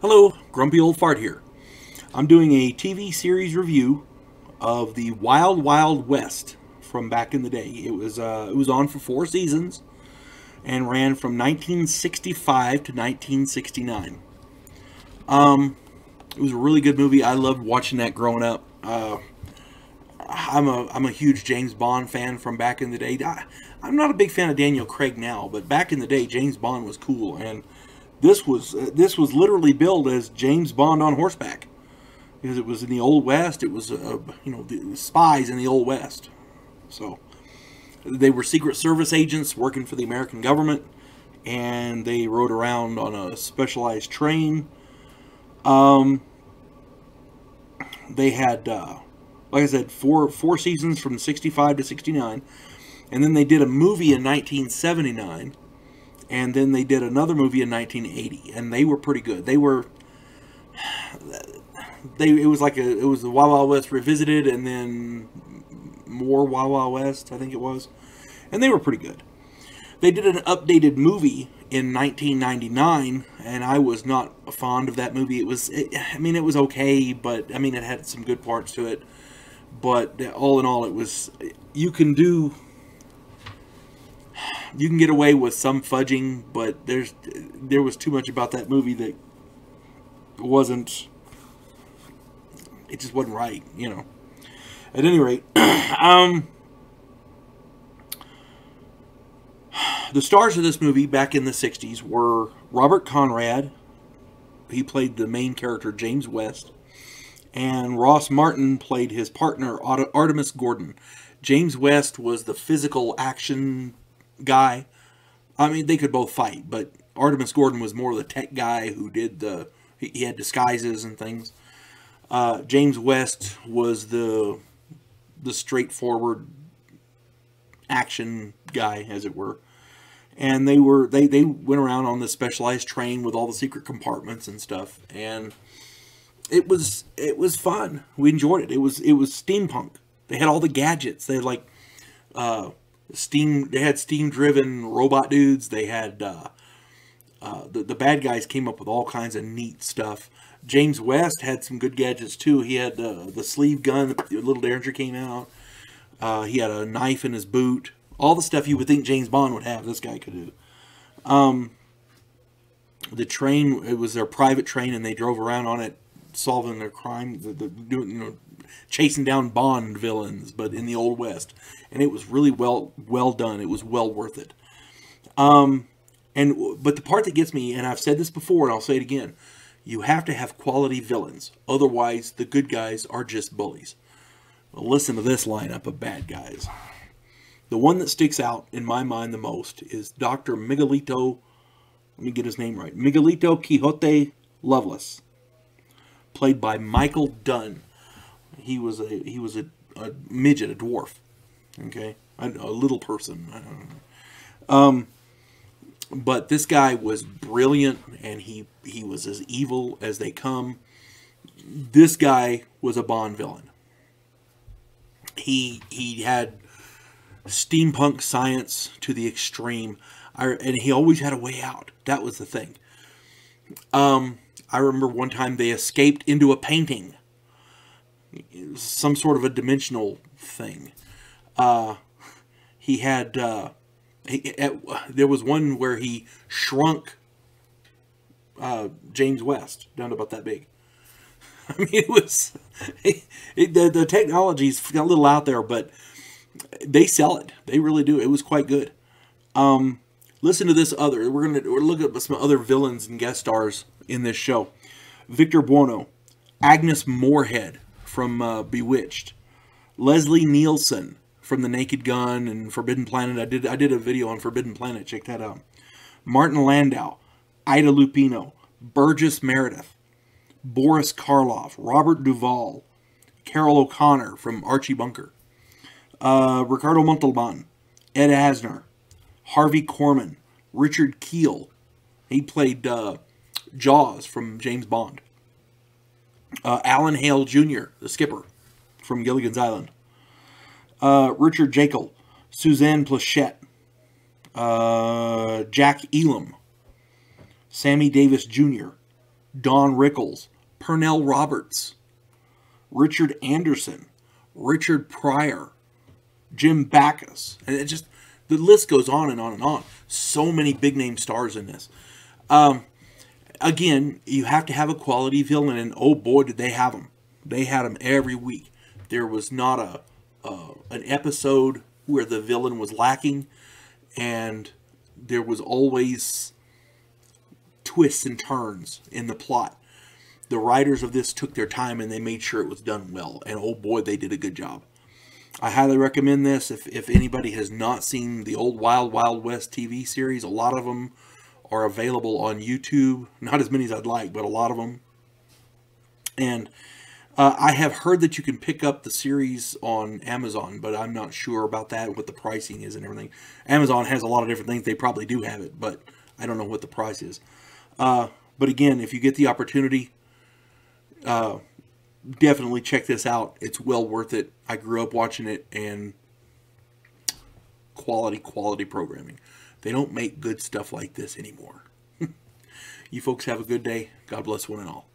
Hello, Grumpy Old Fart here. I'm doing a TV series review of the Wild Wild West from back in the day. It was on for 4 seasons and ran from 1965 to 1969. It was a really good movie. I loved watching that growing up. I'm a huge James Bond fan from back in the day. I'm not a big fan of Daniel Craig now, but back in the day, James Bond was cool, and this was literally billed as James Bond on horseback because it was in the Old West. It was the spies in the Old West. So they were Secret Service agents working for the American government, and they rode around on a specialized train. They had, like I said, four seasons from 65 to 69, and then they did a movie in 1979. And then they did another movie in 1980, and they were pretty good. It was the Wild Wild West revisited, and then more Wild Wild West, I think it was, and they were pretty good. They did an updated movie in 1999, and I was not fond of that movie. It was okay, but it had some good parts to it. But all in all, you can get away with some fudging, but there was too much about that movie that it just wasn't right, At any rate, the stars of this movie back in the 60s were Robert Conrad. He played the main character, James West, and Ross Martin played his partner, Artemis Gordon. James West was the physical action guy. They could both fight, but Artemis Gordon was more the tech guy who did he had disguises and things. James West was the straightforward action guy, as it were. And they went around on this specialized train with all the secret compartments and stuff, and it was fun. We enjoyed it. It was steampunk. They had all the gadgets. They had steam-driven robot dudes. They had the bad guys came up with all kinds of neat stuff. James West had some good gadgets too. He had the sleeve gun. The little Derringer came out. He had a knife in his boot. All the stuff you would think James Bond would have, this guy could do. The train, it was their private train, and they drove around on it, solving their crime, chasing down Bond villains, but in the Old West. And it was really well done. It was well worth it. But the part that gets me, and I've said this before and I'll say it again, you have to have quality villains. Otherwise, the good guys are just bullies. Well, listen to this lineup of bad guys. The one that sticks out in my mind the most is Dr. Miguelito, let me get his name right, Miguelito Quixote Loveless, played by Michael Dunn. He was a midget, a dwarf, okay, a little person. I don't know. But this guy was brilliant, and he was as evil as they come. This guy was a Bond villain. He had steampunk science to the extreme, and he always had a way out. That was the thing. I remember one time they escaped into a painting. Some sort of a dimensional thing. He had there was one where he shrunk James West down to about that big. The technology's a little out there, but they sell it. They really do. It was quite good. Listen to this other. We're look at some other villains and guest stars in this show. Victor Buono, Agnes Moorehead from Bewitched, Leslie Nielsen from The Naked Gun and Forbidden Planet. I did a video on Forbidden Planet. Check that out. Martin Landau, Ida Lupino, Burgess Meredith, Boris Karloff, Robert Duvall, Carol O'Connor from Archie Bunker, Ricardo Montalban, Ed Asner, Harvey Korman, Richard Keel. He played Jaws from James Bond. Alan Hale Jr., the skipper from Gilligan's Island. Richard Jekyll, Suzanne Plachette, Jack Elam, Sammy Davis Jr., Don Rickles, Pernell Roberts, Richard Anderson, Richard Pryor, Jim Backus, and it just, the list goes on and on and on. So many big name stars in this. Again, you have to have a quality villain, and oh boy, did they have them. They had them every week. There was not an episode where the villain was lacking, and there was always twists and turns in the plot. The writers of this took their time and they made sure it was done well, and oh boy, they did a good job. I highly recommend this. If anybody has not seen the old Wild Wild West TV series, a lot of them are available on YouTube. Not as many as I'd like, but a lot of them. And I have heard that you can pick up the series on Amazon, but I'm not sure about that, what the pricing is and everything. Amazon has a lot of different things. They probably do have it, but I don't know what the price is. But again, if you get the opportunity, definitely check this out. It's well worth it. I grew up watching it, and quality programming. They don't make good stuff like this anymore. You folks have a good day. God bless one and all.